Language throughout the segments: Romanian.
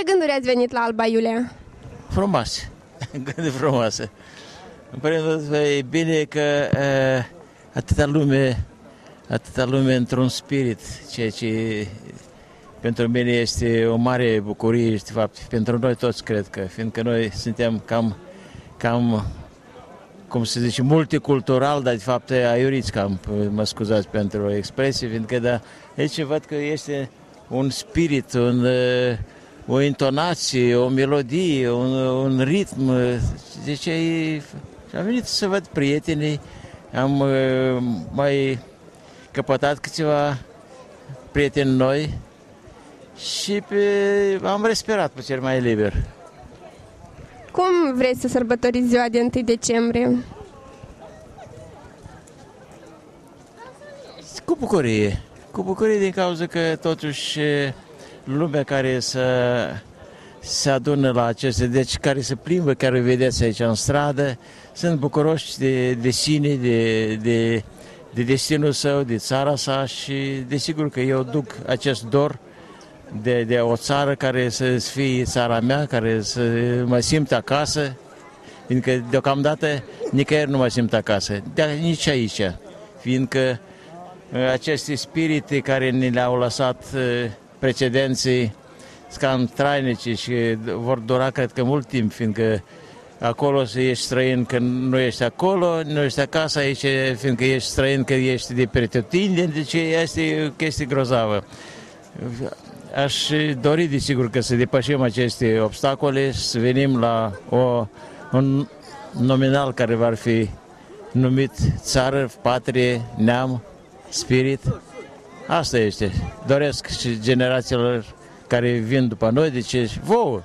gânduri ați venit la Alba Iulia? Frumoase, gânduri frumoase. În primul rând, e bine că atâta lume într-un spirit, ceea ce pentru mine este o mare bucurie, de fapt, pentru noi toți, cred că, fiindcă noi suntem cam cum se zice, multicultural, dar de fapt aiuriți cam, mă scuzați pentru expresie, fiindcă da, aici văd că este un spirit, o intonație, o melodie, un ritm. Deci am venit să văd prietenii, am mai căpătat câțiva prieteni noi și am respirat puțin mai liber. Cum vreți să sărbătoriți ziua de 1 decembrie? Cu bucurie din cauza că totuși lumea care se adună la aceste, deci care se plimbă, care o vedeți aici în stradă, sunt bucuroși de sine, de destinul său, de țara sa și desigur că eu duc acest dor de o țară care să fie țara mea, care să mă simt acasă, fiindcă deocamdată nicăieri nu mă simt acasă, dar nici aici, fiindcă aceste spirite care ne le-au lăsat precedenții sunt cam trainice și vor dura, cred că, mult timp, fiindcă acolo să ești străin când nu ești acolo, nu ești acasă aici, fiindcă ești străin că ești de pretutindeni, deci este o chestie grozavă. Aș dori, desigur, că să depășim aceste obstacole, să venim la un nominal care va fi numit țară, patrie, neam, spirit. Asta este. Doresc și generațiilor care vin după noi, deci vouă,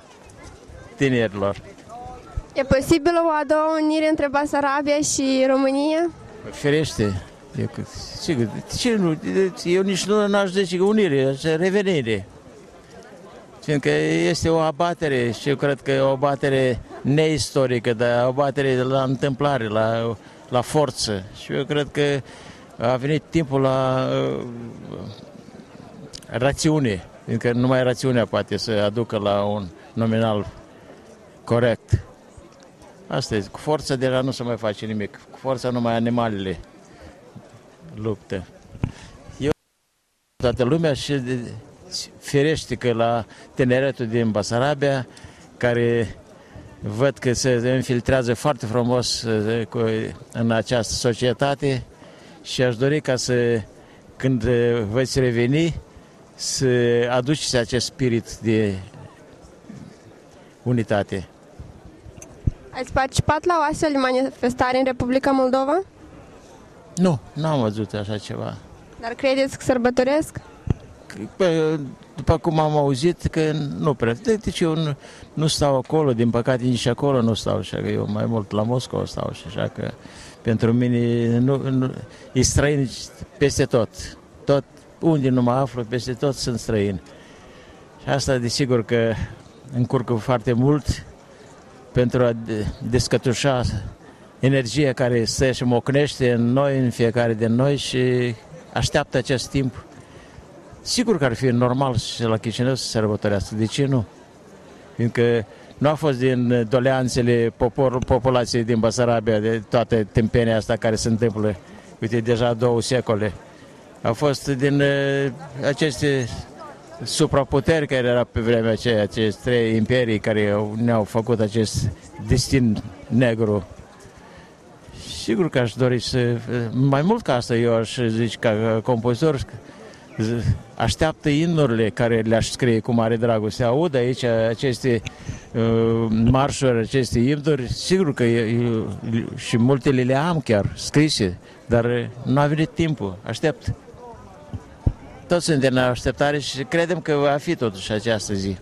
tinerilor. E posibilă o a doua unire între Basarabia și România? Firește. Sigur, eu nici nu aș zice unire, revenire. Fiindcă este o abatere și eu cred că e o abatere neistorică, dar o abatere la întâmplare, la forță. Și eu cred că a venit timpul la rațiune, fiindcă numai rațiunea poate să aducă la un nominal corect. Asta e, cu forța deja nu se mai face nimic, cu forța numai animalele luptă. Eu toată lumea și firește că la tineretul din Basarabia, care văd că se infiltrează foarte frumos în această societate și aș dori ca când veți reveni, să aduceți acest spirit de unitate. Ați participat la o astfel de manifestare în Republica Moldova? Nu, n-am văzut așa ceva. Dar credeți că sărbătoresc? După cum am auzit, că nu prea. Deci eu nu stau acolo, din păcate nici acolo nu stau, așa că eu mai mult la Moscova stau și așa că pentru mine e străin peste tot. Tot unde nu mă aflu, peste tot sunt străini. Și asta desigur că încurcă foarte mult pentru a descătușa energia care stă și mocnește în noi, în fiecare din noi și așteaptă acest timp. Sigur că ar fi normal și la Chișinău să sărbătorească. De ce nu? Fiindcă nu a fost din doleanțele populației din Basarabia, de toată tâmpenia asta care se întâmplă, uite, deja 2 secole. A fost din aceste supraputeri care erau pe vremea aceea, aceste 3 imperii care ne-au făcut acest destin negru. Sigur că aș dori să, mai mult ca asta, eu aș zice ca compozitor, așteaptă imnurile care le-aș scrie cu mare dragoste. Aud aici aceste marșuri, aceste imnuri, sigur că și multele le am chiar scrise, dar nu a venit timpul, aștept. Toți suntem în așteptare și credem că va fi totuși această zi.